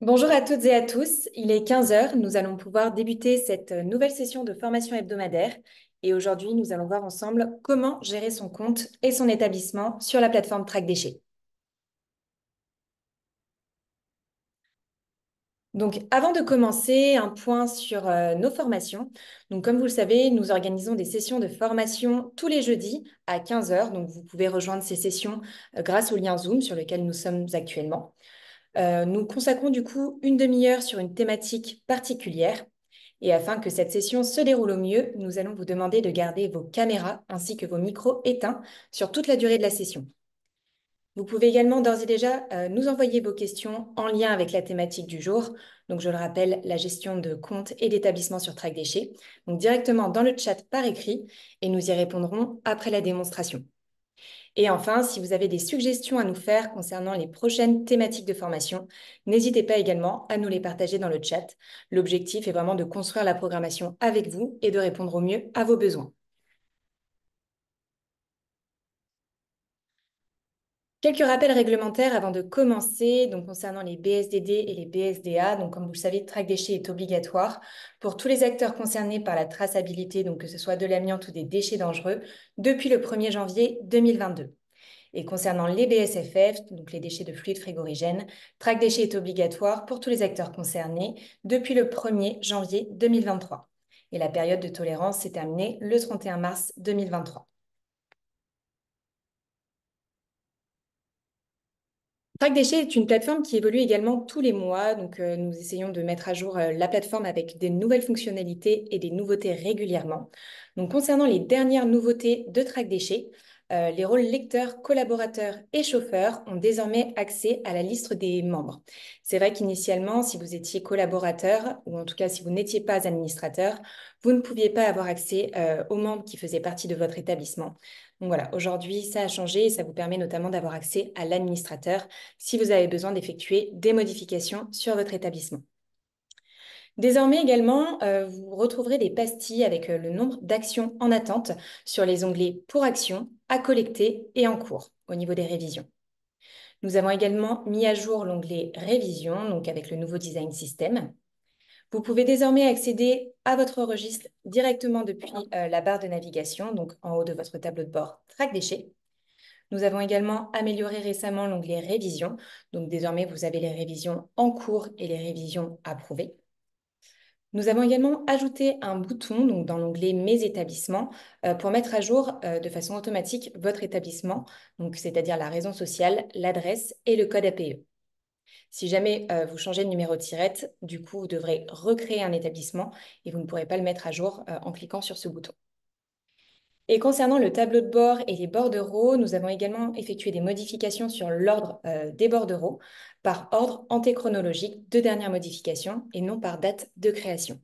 Bonjour à toutes et à tous, il est 15 heures. Nous allons pouvoir débuter cette nouvelle session de formation hebdomadaire et aujourd'hui nous allons voir ensemble comment gérer son compte et son établissement sur la plateforme Track Déchets. Donc avant de commencer, un point sur nos formations. Donc comme vous le savez, nous organisons des sessions de formation tous les jeudis à 15 heures. Donc vous pouvez rejoindre ces sessions grâce au lien Zoom sur lequel nous sommes actuellement. Nous consacrons du coup une demi-heure sur une thématique particulière. Et afin que cette session se déroule au mieux, nous allons vous demander de garder vos caméras ainsi que vos micros éteints sur toute la durée de la session. Vous pouvez également d'ores et déjà nous envoyer vos questions en lien avec la thématique du jour. Donc, je le rappelle, la gestion de comptes et d'établissements sur Track Déchets. Donc, directement dans le chat par écrit et nous y répondrons après la démonstration. Et enfin, si vous avez des suggestions à nous faire concernant les prochaines thématiques de formation, n'hésitez pas également à nous les partager dans le chat. L'objectif est vraiment de construire la programmation avec vous et de répondre au mieux à vos besoins. Quelques rappels réglementaires avant de commencer, donc concernant les BSDD et les BSDA. Donc, comme vous le savez, Track Déchets est obligatoire pour tous les acteurs concernés par la traçabilité, donc que ce soit de l'amiante ou des déchets dangereux, depuis le 1er janvier 2022. Et concernant les BSFF, donc les déchets de fluides frigorigènes, Track Déchets est obligatoire pour tous les acteurs concernés depuis le 1er janvier 2023. Et la période de tolérance s'est terminée le 31 mars 2023. Track Déchets est une plateforme qui évolue également tous les mois. Donc, nous essayons de mettre à jour la plateforme avec des nouvelles fonctionnalités et des nouveautés régulièrement. Donc, concernant les dernières nouveautés de Track Déchets, les rôles lecteurs, collaborateurs et chauffeurs ont désormais accès à la liste des membres. C'est vrai qu'initialement, si vous étiez collaborateur, ou en tout cas si vous n'étiez pas administrateur, vous ne pouviez pas avoir accès aux membres qui faisaient partie de votre établissement. Donc voilà, aujourd'hui, ça a changé et ça vous permet notamment d'avoir accès à l'administrateur si vous avez besoin d'effectuer des modifications sur votre établissement. Désormais également, vous retrouverez des pastilles avec le nombre d'actions en attente sur les onglets pour action, à collecter et en cours au niveau des révisions. Nous avons également mis à jour l'onglet révision, donc avec le nouveau design système. Vous pouvez désormais accéder à votre registre directement depuis la barre de navigation, donc en haut de votre tableau de bord Track Déchets. Nous avons également amélioré récemment l'onglet révision. Donc désormais, vous avez les révisions en cours et les révisions approuvées. Nous avons également ajouté un bouton donc, dans l'onglet Mes établissements pour mettre à jour de façon automatique votre établissement, c'est-à-dire la raison sociale, l'adresse et le code APE. Si jamais vous changez de numéro de tirette, du coup, vous devrez recréer un établissement et vous ne pourrez pas le mettre à jour en cliquant sur ce bouton. Et concernant le tableau de bord et les bordereaux, nous avons également effectué des modifications sur l'ordre des bordereaux par ordre antéchronologique de dernière modification et non par date de création.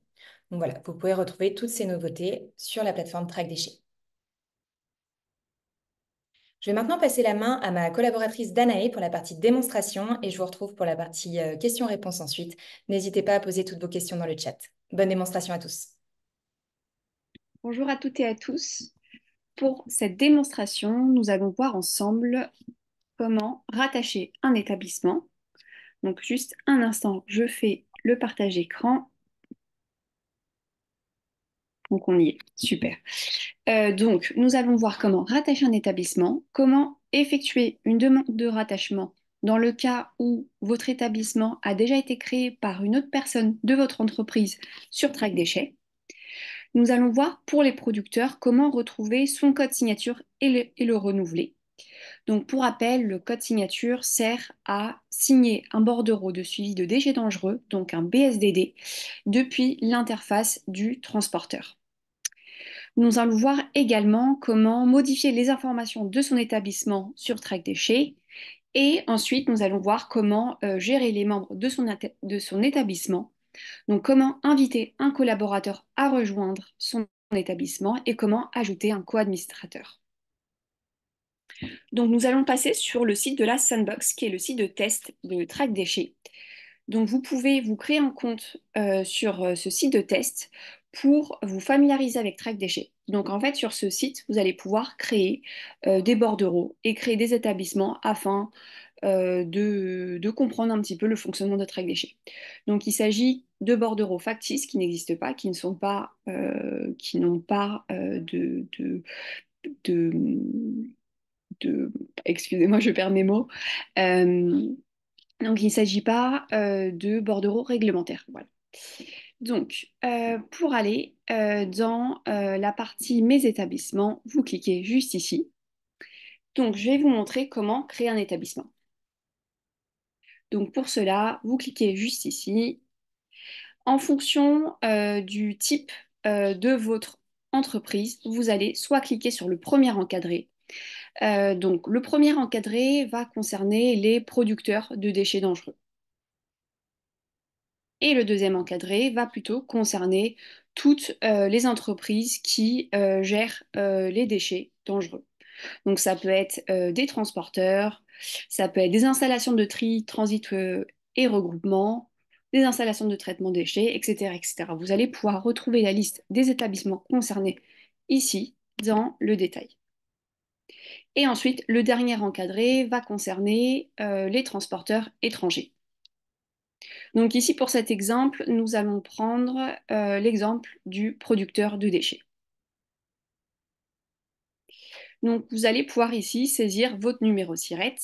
Donc voilà, vous pouvez retrouver toutes ces nouveautés sur la plateforme Track Déchets. Je vais maintenant passer la main à ma collaboratrice Danae pour la partie démonstration et je vous retrouve pour la partie questions-réponses ensuite. N'hésitez pas à poser toutes vos questions dans le chat. Bonne démonstration à tous. Bonjour à toutes et à tous. Pour cette démonstration, nous allons voir ensemble comment rattacher un établissement. Donc juste un instant, je fais le partage écran. Donc on y est, super. Donc nous allons voir comment rattacher un établissement, comment effectuer une demande de rattachement dans le cas où votre établissement a déjà été créé par une autre personne de votre entreprise sur Track Déchets. Nous allons voir pour les producteurs comment retrouver son code signature et le renouveler. Donc pour rappel, le code signature sert à signer un bordereau de suivi de déchets dangereux, donc un BSDD, depuis l'interface du transporteur. Nous allons voir également comment modifier les informations de son établissement sur Track Déchets. Et ensuite, nous allons voir comment gérer les membres de son établissement. Donc, comment inviter un collaborateur à rejoindre son établissement et comment ajouter un co-administrateur. Donc, nous allons passer sur le site de la Sandbox, qui est le site de test de Track Déchets. Donc, vous pouvez vous créer un compte sur ce site de test pour vous familiariser avec Track Déchets. Donc, en fait, sur ce site, vous allez pouvoir créer des bordereaux et créer des établissements afin de comprendre un petit peu le fonctionnement de Track Déchets. Donc, il s'agit de bordereaux factices qui n'existent pas, qui n'ont pas de, de- excusez-moi, je perds mes mots. Euh, donc, il ne s'agit pas de bordereaux réglementaires. Voilà. Donc, pour aller dans la partie Mes établissements, vous cliquez juste ici. Donc, je vais vous montrer comment créer un établissement. Donc, pour cela, vous cliquez juste ici. En fonction du type de votre entreprise, vous allez soit cliquer sur le premier encadré. Donc, le premier encadré va concerner les producteurs de déchets dangereux. Et le deuxième encadré va plutôt concerner toutes les entreprises qui gèrent les déchets dangereux. Donc ça peut être des transporteurs, ça peut être des installations de tri, transit et regroupement, des installations de traitement des déchets, etc., etc. Vous allez pouvoir retrouver la liste des établissements concernés ici dans le détail. Et ensuite, le dernier encadré va concerner les transporteurs étrangers. Donc ici, pour cet exemple, nous allons prendre l'exemple du producteur de déchets. Donc vous allez pouvoir ici saisir votre numéro SIRET.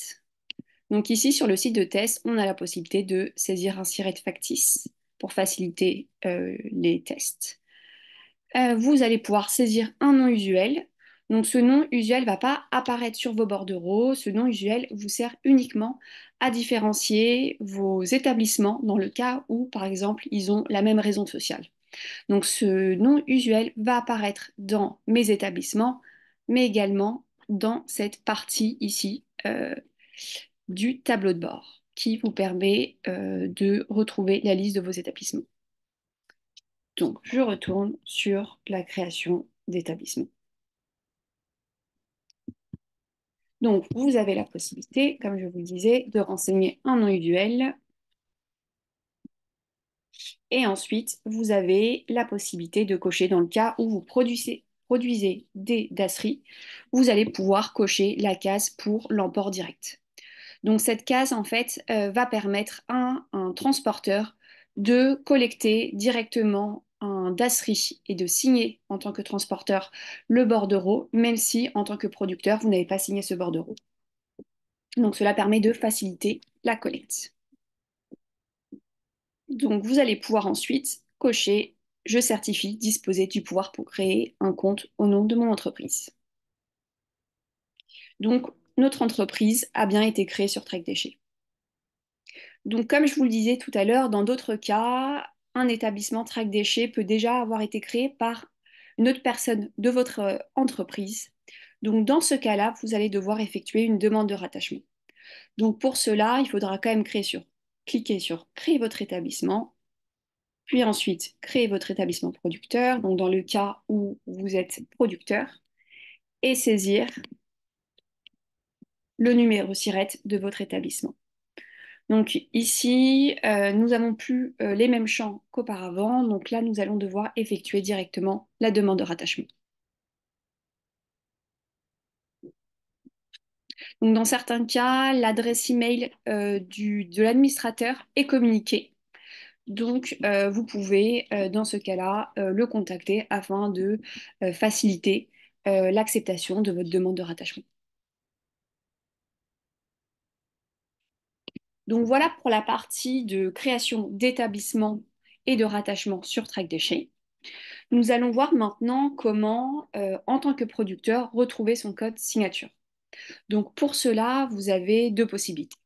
Donc ici, sur le site de test, on a la possibilité de saisir un SIRET factice pour faciliter les tests. Vous allez pouvoir saisir un nom usuel. Donc ce nom usuel ne va pas apparaître sur vos bordereaux. Ce nom usuel vous sert uniquement à différencier vos établissements dans le cas où, par exemple, ils ont la même raison sociale. Donc ce nom usuel va apparaître dans mes établissements, mais également dans cette partie ici du tableau de bord qui vous permet de retrouver la liste de vos établissements. Donc, je retourne sur la création d'établissements. Donc, vous avez la possibilité, comme je vous le disais, de renseigner un nom usuel. Et ensuite, vous avez la possibilité de cocher dans le cas où vous produisez des dasseries, vous allez pouvoir cocher la case pour l'emport direct. Donc cette case, en fait, va permettre à un transporteur de collecter directement un dasserie et de signer en tant que transporteur le bordereau, même si en tant que producteur, vous n'avez pas signé ce bordereau. Donc cela permet de faciliter la collecte. Donc vous allez pouvoir ensuite cocher «Je certifie disposer du pouvoir pour créer un compte au nom de mon entreprise». Donc notre entreprise a bien été créée sur Track Déchets. Donc, comme je vous le disais tout à l'heure, dans d'autres cas, un établissement Track Déchets peut déjà avoir été créé par une autre personne de votre entreprise. Donc, dans ce cas-là, vous allez devoir effectuer une demande de rattachement. Donc, pour cela, il faudra quand même cliquer sur Créer votre établissement, puis ensuite créer votre établissement producteur, donc dans le cas où vous êtes producteur, et saisir le numéro SIRET de votre établissement. Donc ici, nous n'avons plus les mêmes champs qu'auparavant. Donc là, nous allons devoir effectuer directement la demande de rattachement. Donc dans certains cas, l'adresse email de l'administrateur est communiquée. Donc vous pouvez, dans ce cas-là, le contacter afin de faciliter l'acceptation de votre demande de rattachement. Donc voilà pour la partie de création d'établissement et de rattachement sur Track Déchets. Nous allons voir maintenant comment, en tant que producteur, retrouver son code signature. Donc pour cela, vous avez deux possibilités.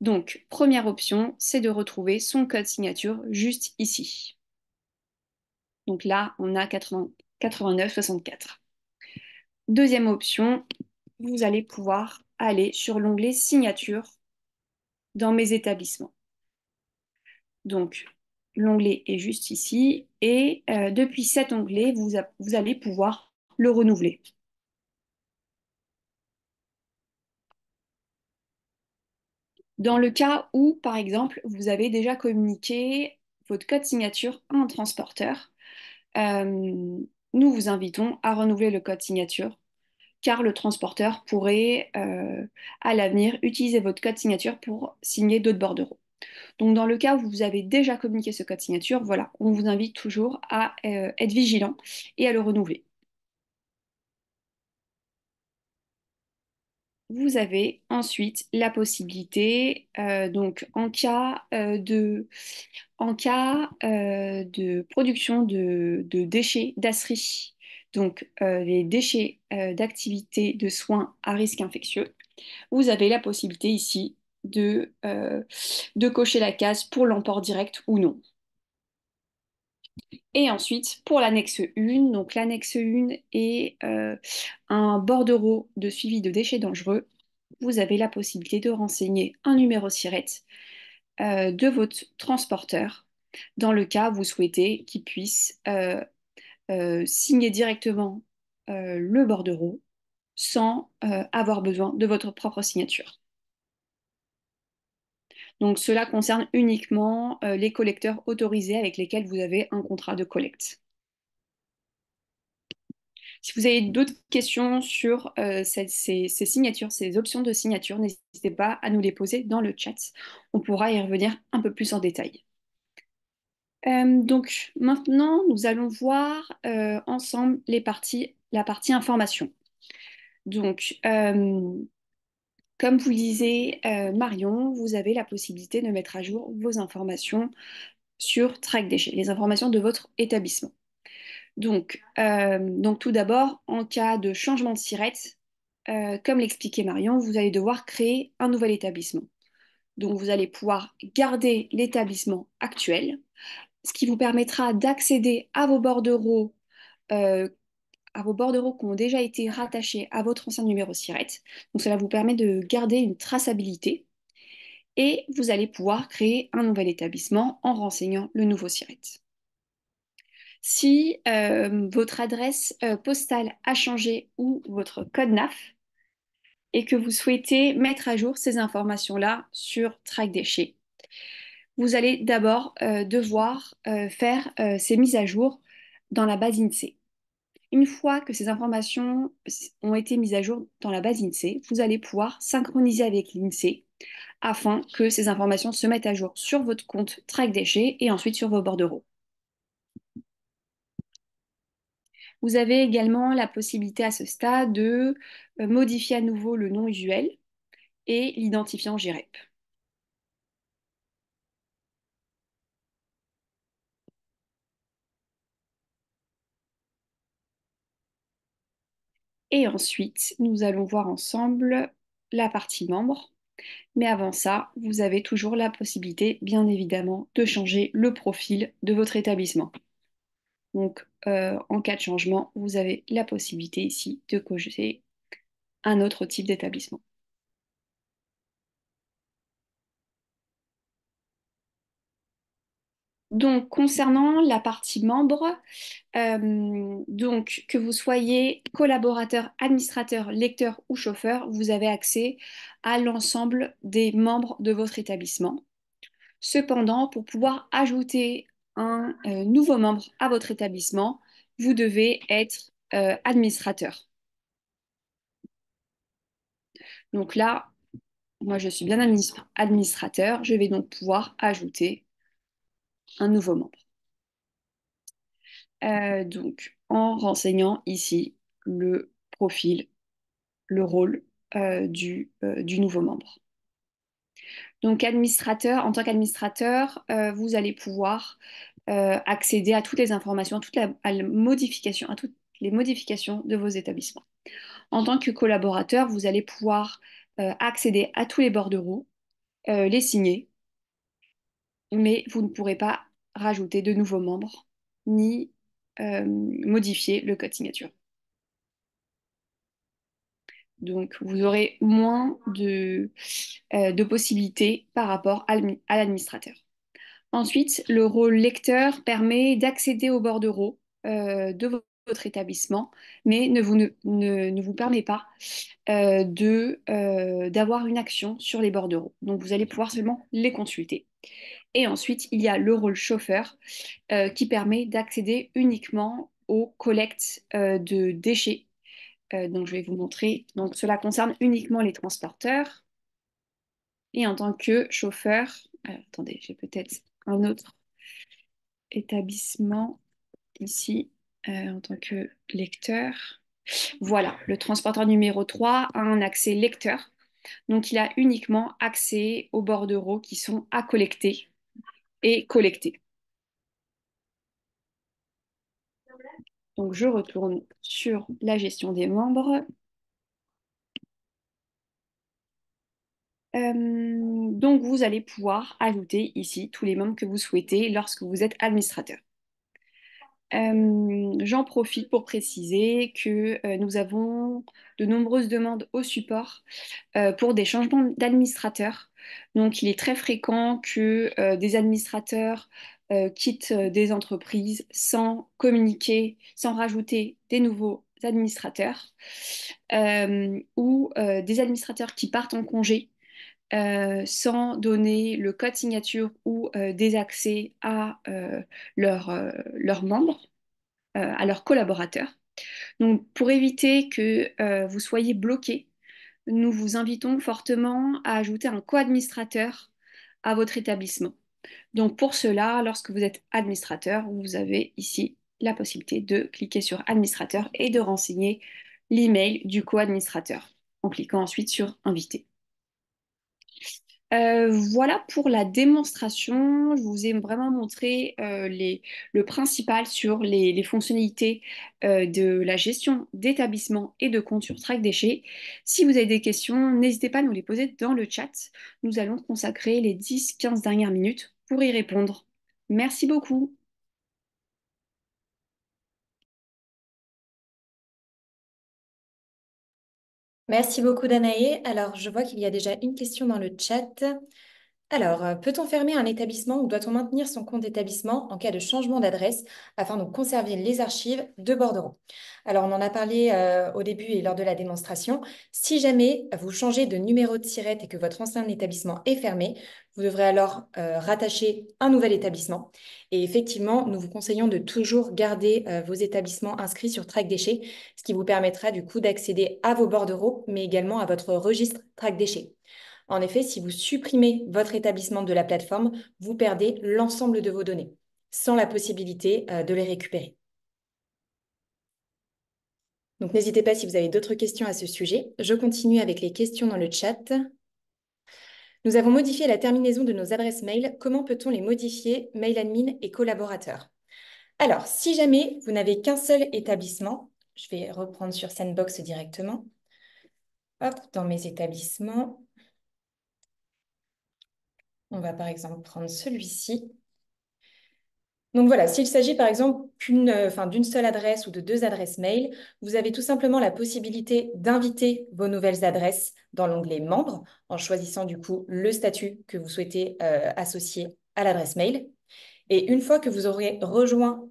Donc première option, c'est de retrouver son code signature juste ici. Donc là, on a 8964. Deuxième option, vous allez pouvoir aller sur l'onglet signature dans mes établissements. Donc l'onglet est juste ici et depuis cet onglet, vous allez pouvoir le renouveler. Dans le cas où, par exemple, vous avez déjà communiqué votre code signature à un transporteur, nous vous invitons à renouveler le code signature car le transporteur pourrait à l'avenir utiliser votre code signature pour signer d'autres bordereaux. Donc dans le cas où vous avez déjà communiqué ce code signature, voilà, on vous invite toujours à être vigilant et à le renouveler. Vous avez ensuite la possibilité, donc en cas de production de déchets d'ASRI, donc les déchets d'activités de soins à risque infectieux, vous avez la possibilité ici de cocher la case pour l'emport direct ou non. Et ensuite, pour l'annexe 1, donc l'annexe 1 est un bordereau de suivi de déchets dangereux. Vous avez la possibilité de renseigner un numéro SIRET de votre transporteur dans le cas où vous souhaitez qu'il puisse signer directement le bordereau sans avoir besoin de votre propre signature. Donc cela concerne uniquement les collecteurs autorisés avec lesquels vous avez un contrat de collecte. Si vous avez d'autres questions sur ces signatures, ces options de signature, n'hésitez pas à nous les poser dans le chat. On pourra y revenir un peu plus en détail. Donc maintenant, nous allons voir ensemble la partie information. Donc, comme vous le disiez, Marion, vous avez la possibilité de mettre à jour vos informations sur Track Déchets, les informations de votre établissement. Donc tout d'abord, en cas de changement de SIRET, comme l'expliquait Marion, vous allez devoir créer un nouvel établissement. Donc vous allez pouvoir garder l'établissement actuel, ce qui vous permettra d'accéder euh, à vos bordereaux qui ont déjà été rattachés à votre ancien numéro SIRET. Donc cela vous permet de garder une traçabilité et vous allez pouvoir créer un nouvel établissement en renseignant le nouveau SIRET. Si votre adresse postale a changé ou votre code NAF et que vous souhaitez mettre à jour ces informations-là sur Track Déchets, vous allez d'abord devoir faire ces mises à jour dans la base INSEE. Une fois que ces informations ont été mises à jour dans la base INSEE, vous allez pouvoir synchroniser avec l'INSEE afin que ces informations se mettent à jour sur votre compte Track Déchets et ensuite sur vos bordereaux. Vous avez également la possibilité à ce stade de modifier à nouveau le nom usuel et l'identifiant GREP. Et ensuite, nous allons voir ensemble la partie membre. Mais avant ça, vous avez toujours la possibilité, bien évidemment, de changer le profil de votre établissement. Donc, en cas de changement, vous avez la possibilité ici de cocher un autre type d'établissement. Donc, concernant la partie membre, donc que vous soyez collaborateur, administrateur, lecteur ou chauffeur, vous avez accès à l'ensemble des membres de votre établissement. Cependant, pour pouvoir ajouter un nouveau membre à votre établissement, vous devez être administrateur. Donc là, moi je suis bien administrateur, je vais donc pouvoir ajouter un nouveau membre. Donc en renseignant ici le profil, le rôle du nouveau membre. Donc administrateur, en tant qu'administrateur, vous allez pouvoir accéder à toutes les informations, à toutes les modifications de vos établissements. En tant que collaborateur, vous allez pouvoir accéder à tous les bordereaux, les signer, mais vous ne pourrez pas rajouter de nouveaux membres ni modifier le code signature. Donc, vous aurez moins de possibilités par rapport à l'administrateur. Ensuite, le rôle lecteur permet d'accéder aux bordereaux de votre établissement, mais ne vous permet pas d'avoir une action sur les bordereaux. Donc, vous allez pouvoir seulement les consulter. Et ensuite, il y a le rôle chauffeur qui permet d'accéder uniquement aux collectes de déchets Donc, je vais vous montrer. Donc, cela concerne uniquement les transporteurs. Et en tant que chauffeur, alors, attendez, j'ai peut-être un autre établissement ici en tant que lecteur. Voilà, le transporteur numéro 3 a un accès lecteur. Donc, il a uniquement accès aux bordereaux qui sont à collecter et collecter. Donc, je retourne sur la gestion des membres. Donc, vous allez pouvoir ajouter ici tous les membres que vous souhaitez lorsque vous êtes administrateur. J'en profite pour préciser que nous avons de nombreuses demandes au support pour des changements d'administrateurs. Donc, il est très fréquent que des administrateurs quittent des entreprises sans communiquer, sans rajouter des nouveaux administrateurs, ou des administrateurs qui partent en congé sans donner le code signature ou des accès à leurs membres, à leurs collaborateurs. Donc, pour éviter que vous soyez bloqué, nous vous invitons fortement à ajouter un co-administrateur à votre établissement. Donc, pour cela, lorsque vous êtes administrateur, vous avez ici la possibilité de cliquer sur administrateur et de renseigner l'email du co-administrateur en cliquant ensuite sur inviter. Voilà pour la démonstration. Je vous ai vraiment montré le principal sur les fonctionnalités de la gestion d'établissement et de compte sur Track Déchets. Si vous avez des questions, n'hésitez pas à nous les poser dans le chat. Nous allons consacrer les 10-15 dernières minutes pour y répondre. Merci beaucoup. Merci beaucoup, Danae. Alors, je vois qu'il y a déjà une question dans le chat. Alors, peut-on fermer un établissement ou doit-on maintenir son compte d'établissement en cas de changement d'adresse afin de conserver les archives de bordereau? Alors, on en a parlé au début et lors de la démonstration. Si jamais vous changez de numéro de SIRET et que votre ancien établissement est fermé, vous devrez alors rattacher un nouvel établissement. Et effectivement, nous vous conseillons de toujours garder vos établissements inscrits sur Track Déchets, ce qui vous permettra du coup d'accéder à vos bordereaux, mais également à votre registre Track Déchets. En effet, si vous supprimez votre établissement de la plateforme, vous perdez l'ensemble de vos données, sans la possibilité de les récupérer. Donc n'hésitez pas si vous avez d'autres questions à ce sujet. Je continue avec les questions dans le chat. Nous avons modifié la terminaison de nos adresses mail. Comment peut-on les modifier, mail admin et collaborateurs? Alors, si jamais vous n'avez qu'un seul établissement, je vais reprendre sur Sandbox directement. Hop, dans mes établissements. On va par exemple prendre celui-ci. Donc voilà, s'il s'agit par exemple d'une seule adresse ou de deux adresses mail, vous avez tout simplement la possibilité d'inviter vos nouvelles adresses dans l'onglet Membres en choisissant du coup le statut que vous souhaitez associer à l'adresse mail. Et une fois que vous aurez rejoint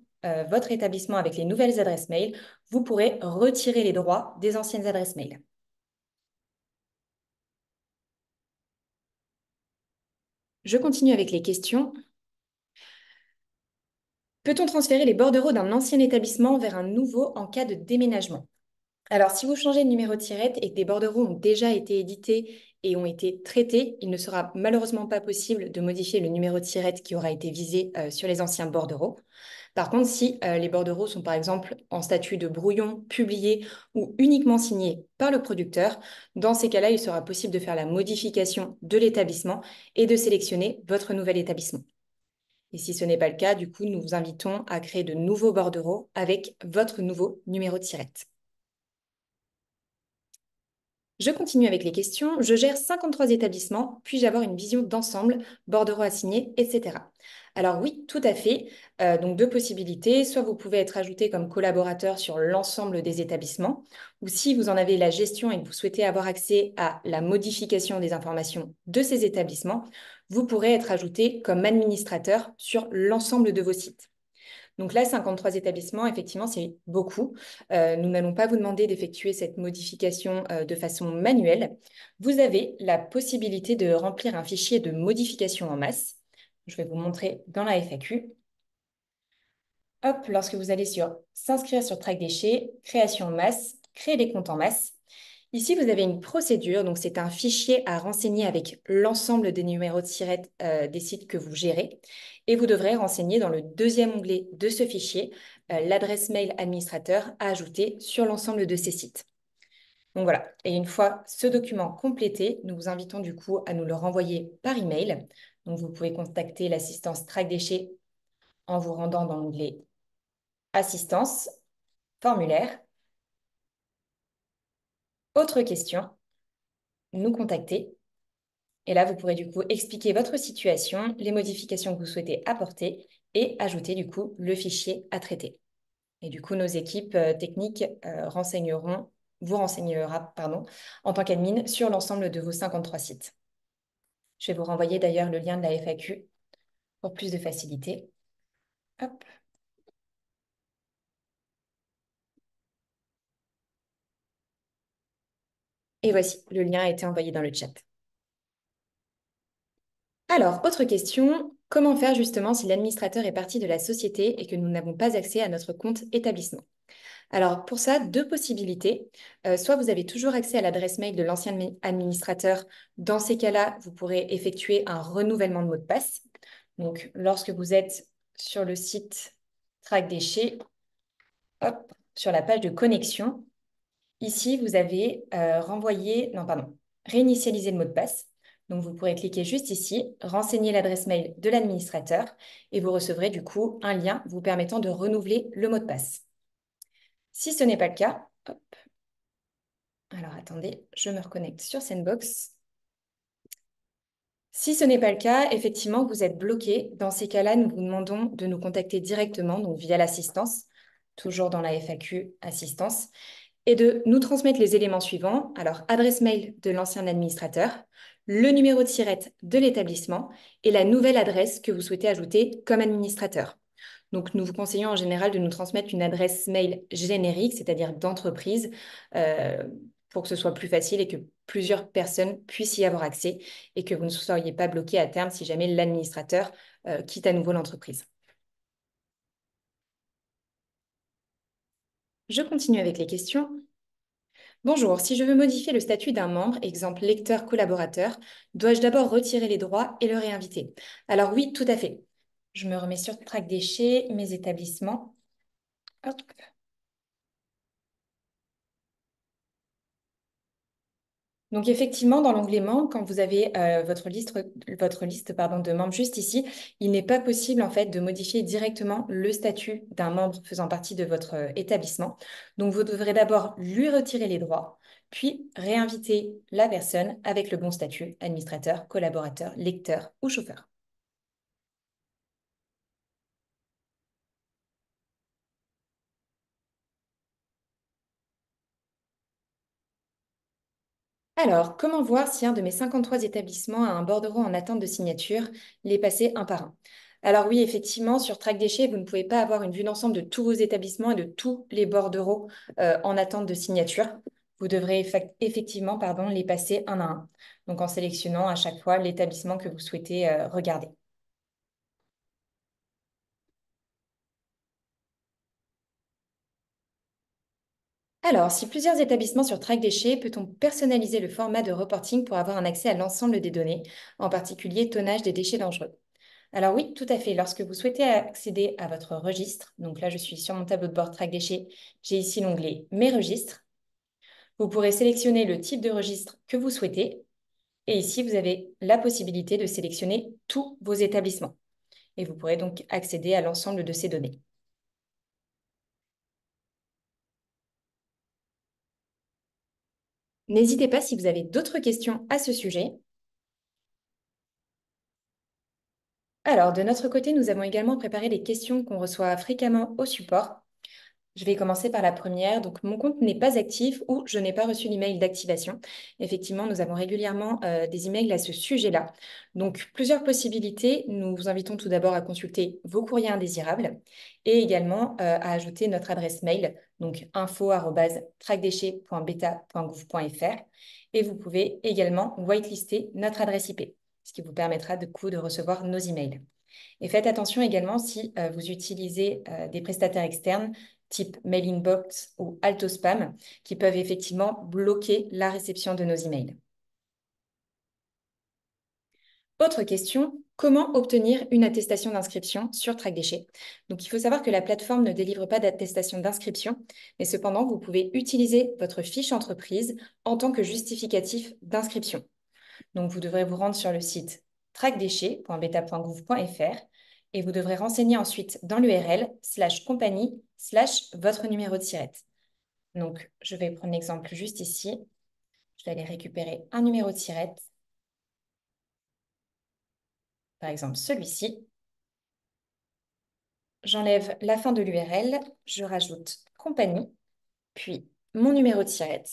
votre établissement avec les nouvelles adresses mail, vous pourrez retirer les droits des anciennes adresses mail. Je continue avec les questions. Peut-on transférer les bordereaux d'un ancien établissement vers un nouveau en cas de déménagement? Alors, si vous changez de numéro de SIRET et que des bordereaux ont déjà été édités et ont été traités, il ne sera malheureusement pas possible de modifier le numéro de SIRET qui aura été visé sur les anciens bordereaux. Par contre, si les bordereaux sont par exemple en statut de brouillon publié ou uniquement signés par le producteur, dans ces cas-là, il sera possible de faire la modification de l'établissement et de sélectionner votre nouvel établissement. Et si ce n'est pas le cas, du coup, nous vous invitons à créer de nouveaux bordereaux avec votre nouveau numéro de SIRET. Je continue avec les questions. Je gère 53 établissements. Puis-je avoir une vision d'ensemble, bordereaux assignés, etc. Alors oui, tout à fait. Donc deux possibilités. Soit vous pouvez être ajouté comme collaborateur sur l'ensemble des établissements, ou si vous en avez la gestion et que vous souhaitez avoir accès à la modification des informations de ces établissements, vous pourrez être ajouté comme administrateur sur l'ensemble de vos sites. Donc là, 53 établissements, effectivement, c'est beaucoup. Nous n'allons pas vous demander d'effectuer cette modification de façon manuelle. Vous avez la possibilité de remplir un fichier de modification en masse. Je vais vous montrer dans la FAQ. Hop, lorsque vous allez sur s'inscrire sur Track Déchets, création en masse, créer des comptes en masse. Ici, vous avez une procédure, donc c'est un fichier à renseigner avec l'ensemble des numéros de SIRET des sites que vous gérez. Et vous devrez renseigner dans le deuxième onglet de ce fichier l'adresse mail administrateur à ajouter sur l'ensemble de ces sites. Donc voilà, et une fois ce document complété, nous vous invitons du coup à nous le renvoyer par email. Donc vous pouvez contacter l'assistance Track Déchets en vous rendant dans l'onglet Assistance, formulaire. Autre question, nous contacter. Et là, vous pourrez du coup expliquer votre situation, les modifications que vous souhaitez apporter et ajouter du coup le fichier à traiter. Et du coup, nos équipes techniques vous renseignera, pardon, en tant qu'admin sur l'ensemble de vos 53 sites. Je vais vous renvoyer d'ailleurs le lien de la FAQ pour plus de facilité. Hop. Et voici, le lien a été envoyé dans le chat. Alors, autre question, comment faire justement si l'administrateur est parti de la société et que nous n'avons pas accès à notre compte établissement? Alors, pour ça, deux possibilités. Soit vous avez toujours accès à l'adresse mail de l'ancien administrateur. Dans ces cas-là, vous pourrez effectuer un renouvellement de mot de passe. Donc, lorsque vous êtes sur le site Track Déchets, hop, sur la page de connexion, ici, vous avez réinitialiser le mot de passe. Donc, vous pourrez cliquer juste ici, renseigner l'adresse mail de l'administrateur et vous recevrez du coup un lien vous permettant de renouveler le mot de passe. Si ce n'est pas le cas, hop, alors attendez, je me reconnecte sur Sandbox. Si ce n'est pas le cas, effectivement, vous êtes bloqué. Dans ces cas-là, nous vous demandons de nous contacter directement, donc via l'assistance, toujours dans la FAQ assistance, et de nous transmettre les éléments suivants. Alors, adresse mail de l'ancien administrateur, le numéro de SIRET de l'établissement et la nouvelle adresse que vous souhaitez ajouter comme administrateur. Donc, nous vous conseillons en général de nous transmettre une adresse mail générique, c'est-à-dire d'entreprise, euh, pour que ce soit plus facile et que plusieurs personnes puissent y avoir accès et que vous ne soyez pas bloqué à terme si jamais l'administrateur quitte à nouveau l'entreprise. Je continue avec les questions. Bonjour, si je veux modifier le statut d'un membre, exemple lecteur-collaborateur, dois-je d'abord retirer les droits et le réinviter? Alors oui, tout à fait. Je me remets sur Track Déchets, mes établissements. Hop. Donc effectivement, dans l'onglet membres, quand vous avez votre liste pardon, de membres juste ici, il n'est pas possible en fait de modifier directement le statut d'un membre faisant partie de votre établissement. Donc vous devrez d'abord lui retirer les droits, puis réinviter la personne avec le bon statut, administrateur, collaborateur, lecteur ou chauffeur. Alors, comment voir si un de mes 53 établissements a un bordereau en attente de signature, les passer un par un? Alors oui, effectivement, sur Track Déchets, vous ne pouvez pas avoir une vue d'ensemble de tous vos établissements et de tous les bordereaux en attente de signature. Vous devrez effectivement les passer un à un, donc en sélectionnant à chaque fois l'établissement que vous souhaitez regarder. Alors, si plusieurs établissements sur Track Déchets, peut-on personnaliser le format de reporting pour avoir un accès à l'ensemble des données, en particulier tonnage des déchets dangereux? Alors oui, tout à fait. Lorsque vous souhaitez accéder à votre registre, donc là je suis sur mon tableau de bord Track Déchets, j'ai ici l'onglet Mes registres. Vous pourrez sélectionner le type de registre que vous souhaitez et ici vous avez la possibilité de sélectionner tous vos établissements et vous pourrez donc accéder à l'ensemble de ces données. N'hésitez pas si vous avez d'autres questions à ce sujet. Alors, de notre côté, nous avons également préparé des questions qu'on reçoit fréquemment au support. Je vais commencer par la première. Donc, mon compte n'est pas actif ou je n'ai pas reçu l'email d'activation. Effectivement, nous avons régulièrement des emails à ce sujet-là. Donc, plusieurs possibilités. Nous vous invitons tout d'abord à consulter vos courriers indésirables et également à ajouter notre adresse mail, donc info@trackdéchets.beta.gouv.fr. Et vous pouvez également whitelister notre adresse IP, ce qui vous permettra de recevoir nos emails. Et faites attention également si vous utilisez des prestataires externes type mailing box ou alto spam, qui peuvent effectivement bloquer la réception de nos emails. Autre question, comment obtenir une attestation d'inscription sur TrackDéchet? Donc, il faut savoir que la plateforme ne délivre pas d'attestation d'inscription, mais cependant, vous pouvez utiliser votre fiche entreprise en tant que justificatif d'inscription. Donc, vous devrez vous rendre sur le site trackdéchet.beta.gouv.fr et vous devrez renseigner ensuite dans l'URL/compagnie/votre numéro de SIRET. Donc, je vais prendre l'exemple juste ici. Je vais aller récupérer un numéro de SIRET, par exemple celui-ci. J'enlève la fin de l'URL, je rajoute compagnie, puis mon numéro de SIRET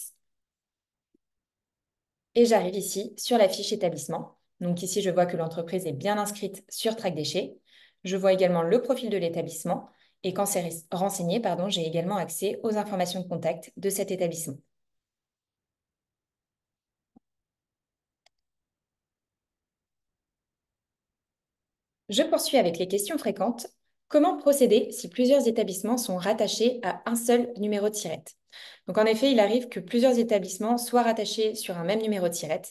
et j'arrive ici sur la fiche établissement. Donc ici, je vois que l'entreprise est bien inscrite sur TrackDéchet. Je vois également le profil de l'établissement et quand c'est renseigné, j'ai également accès aux informations de contact de cet établissement. Je poursuis avec les questions fréquentes. Comment procéder si plusieurs établissements sont rattachés à un seul numéro de SIRET? Donc en effet, il arrive que plusieurs établissements soient rattachés sur un même numéro de SIRET.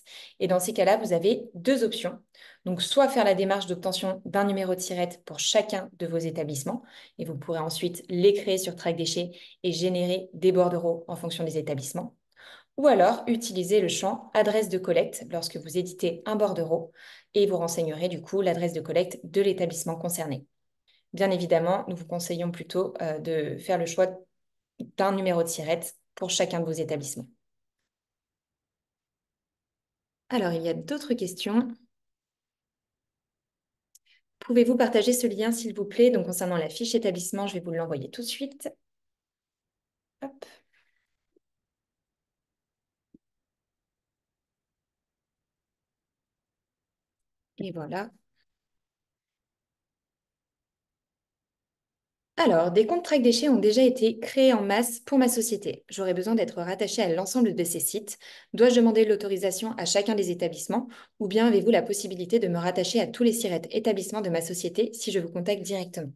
Et dans ces cas-là, vous avez deux options. Donc soit faire la démarche d'obtention d'un numéro de SIRET pour chacun de vos établissements. Et vous pourrez ensuite les créer sur TrackDéchet et générer des bordereaux en fonction des établissements. Ou alors utiliser le champ adresse de collecte lorsque vous éditez un bordereau et vous renseignerez du coup l'adresse de collecte de l'établissement concerné. Bien évidemment, nous vous conseillons plutôt de faire le choix d'un numéro de SIRET pour chacun de vos établissements. Alors, il y a d'autres questions. Pouvez-vous partager ce lien, s'il vous plaît? Donc, concernant la fiche établissement, je vais vous l'envoyer tout de suite. Hop. Et voilà. Alors, des comptes Track Déchets ont déjà été créés en masse pour ma société. J'aurais besoin d'être rattaché à l'ensemble de ces sites. Dois-je demander l'autorisation à chacun des établissements ou bien avez-vous la possibilité de me rattacher à tous les SIRET établissements de ma société si je vous contacte directement?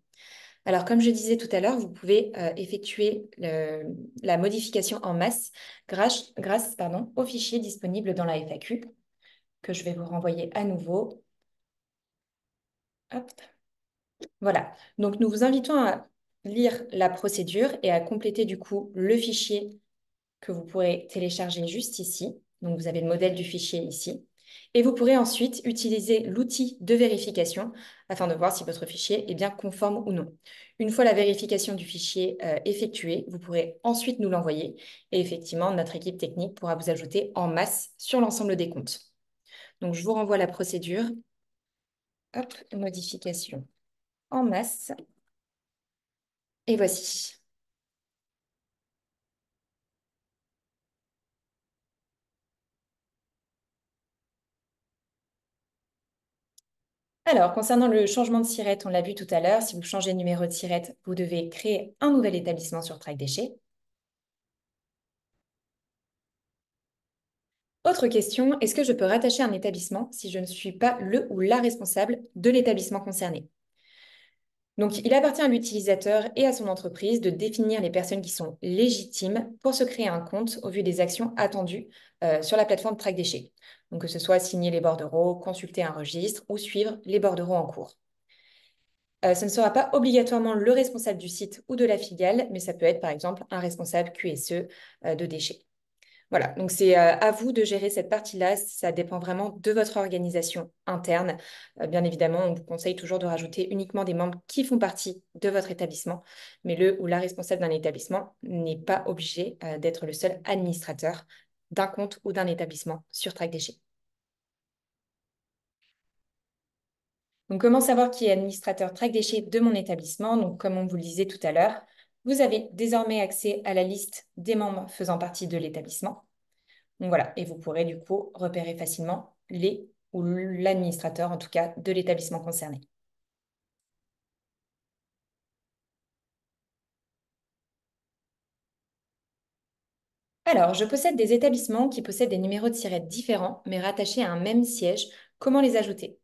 Alors, comme je disais tout à l'heure, vous pouvez effectuer la modification en masse grâce au fichier disponible dans la FAQ que je vais vous renvoyer à nouveau. Hop. Voilà, donc nous vous invitons à lire la procédure et à compléter du coup le fichier que vous pourrez télécharger juste ici. Donc vous avez le modèle du fichier ici. Et vous pourrez ensuite utiliser l'outil de vérification afin de voir si votre fichier est bien conforme ou non. Une fois la vérification du fichier effectuée, vous pourrez ensuite nous l'envoyer et effectivement, notre équipe technique pourra vous ajouter en masse sur l'ensemble des comptes. Donc je vous renvoie la procédure. Hop, modification en masse. Et voici. Alors, concernant le changement de SIRET, on l'a vu tout à l'heure, si vous changez de numéro de SIRET, vous devez créer un nouvel établissement sur TrackDéchet. Autre question, est-ce que je peux rattacher un établissement si je ne suis pas le ou la responsable de l'établissement concerné? Donc, il appartient à l'utilisateur et à son entreprise de définir les personnes qui sont légitimes pour se créer un compte au vu des actions attendues sur la plateforme TrackDéchet. Donc, que ce soit signer les bordereaux, consulter un registre ou suivre les bordereaux en cours. Ce ne sera pas obligatoirement le responsable du site ou de la filiale, mais ça peut être par exemple un responsable QSE de déchets. Voilà, donc c'est à vous de gérer cette partie-là. Ça dépend vraiment de votre organisation interne. Bien évidemment, on vous conseille toujours de rajouter uniquement des membres qui font partie de votre établissement, mais le ou la responsable d'un établissement n'est pas obligé d'être le seul administrateur d'un compte ou d'un établissement sur TrackDéchets. Donc, comment savoir qui est administrateur TrackDéchets de mon établissement? Donc, comme on vous le disait tout à l'heure, vous avez désormais accès à la liste des membres faisant partie de l'établissement. Donc voilà, et vous pourrez du coup repérer facilement les ou l'administrateur, en tout cas, de l'établissement concerné. Alors, je possède des établissements qui possèdent des numéros de SIRET différents, mais rattachés à un même siège. Comment les ajouter?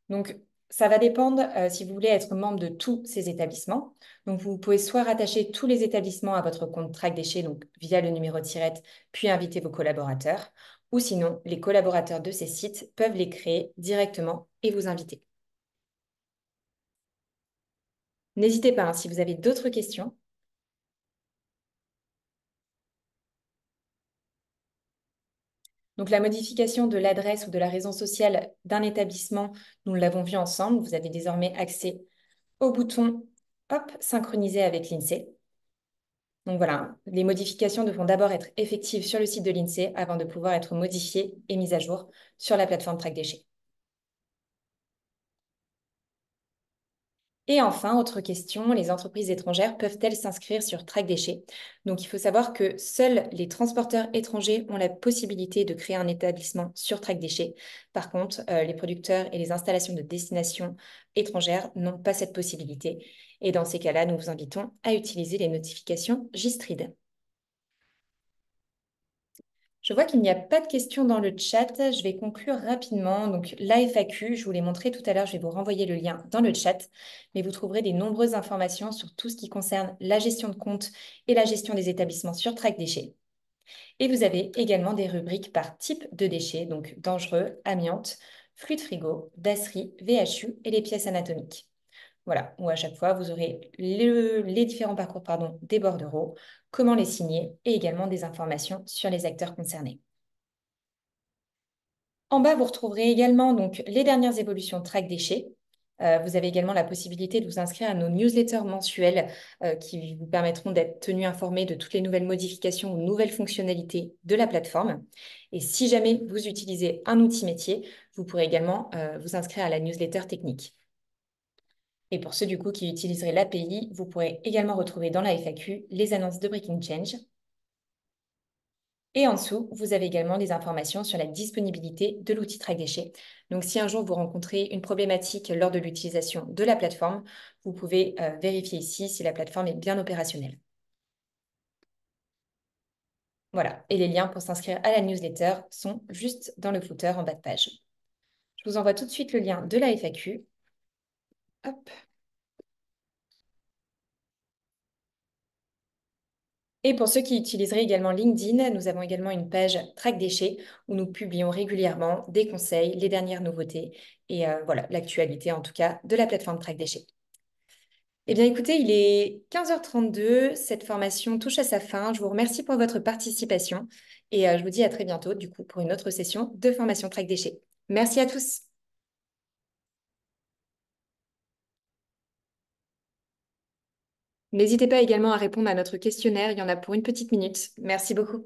Donc, Ça va dépendre si vous voulez être membre de tous ces établissements. Donc, vous pouvez soit rattacher tous les établissements à votre compte Track Déchets, donc via le numéro de tirette, puis inviter vos collaborateurs, ou sinon, les collaborateurs de ces sites peuvent les créer directement et vous inviter. N'hésitez pas, hein, si vous avez d'autres questions. Donc, la modification de l'adresse ou de la raison sociale d'un établissement, nous l'avons vu ensemble. Vous avez désormais accès au bouton hop, synchronisé avec l'INSEE. Donc voilà, les modifications devront d'abord être effectives sur le site de l'INSEE avant de pouvoir être modifiées et mises à jour sur la plateforme Track Déchets. Et enfin, autre question, les entreprises étrangères peuvent-elles s'inscrire sur Track Déchets? Donc il faut savoir que seuls les transporteurs étrangers ont la possibilité de créer un établissement sur Track Déchets. Par contre, les producteurs et les installations de destination étrangères n'ont pas cette possibilité. Et dans ces cas-là, nous vous invitons à utiliser les notifications Gistrid. Je vois qu'il n'y a pas de questions dans le chat. Je vais conclure rapidement. Donc, la FAQ, je vous l'ai montré tout à l'heure, je vais vous renvoyer le lien dans le chat. Mais vous trouverez des nombreuses informations sur tout ce qui concerne la gestion de compte et la gestion des établissements sur Track Déchets. Et vous avez également des rubriques par type de déchets, donc dangereux, amiante, flux de frigo, dasserie, VHU et les pièces anatomiques. Voilà, où à chaque fois, vous aurez les différents parcours des bordereaux, comment les signer et également des informations sur les acteurs concernés. En bas, vous retrouverez également donc, les dernières évolutions Track Déchets. Vous avez également la possibilité de vous inscrire à nos newsletters mensuels qui vous permettront d'être tenus informés de toutes les nouvelles modifications ou nouvelles fonctionnalités de la plateforme. Et si jamais vous utilisez un outil métier, vous pourrez également vous inscrire à la newsletter technique. Et pour ceux du coup qui utiliseraient l'API, vous pourrez également retrouver dans la FAQ les annonces de Breaking Change. Et en dessous, vous avez également des informations sur la disponibilité de l'outil Track Déchets. Donc, si un jour vous rencontrez une problématique lors de l'utilisation de la plateforme, vous pouvez vérifier ici si la plateforme est bien opérationnelle. Voilà, et les liens pour s'inscrire à la newsletter sont juste dans le footer en bas de page. Je vous envoie tout de suite le lien de la FAQ. Hop. Et pour ceux qui utiliseraient également LinkedIn, nous avons également une page Track Déchets où nous publions régulièrement des conseils, les dernières nouveautés et voilà, l'actualité en tout cas de la plateforme Track Déchets. Eh bien écoutez, il est 15h32, cette formation touche à sa fin. Je vous remercie pour votre participation et je vous dis à très bientôt du coup pour une autre session de formation Track Déchets. Merci à tous. N'hésitez pas également à répondre à notre questionnaire, il y en a pour une petite minute. Merci beaucoup.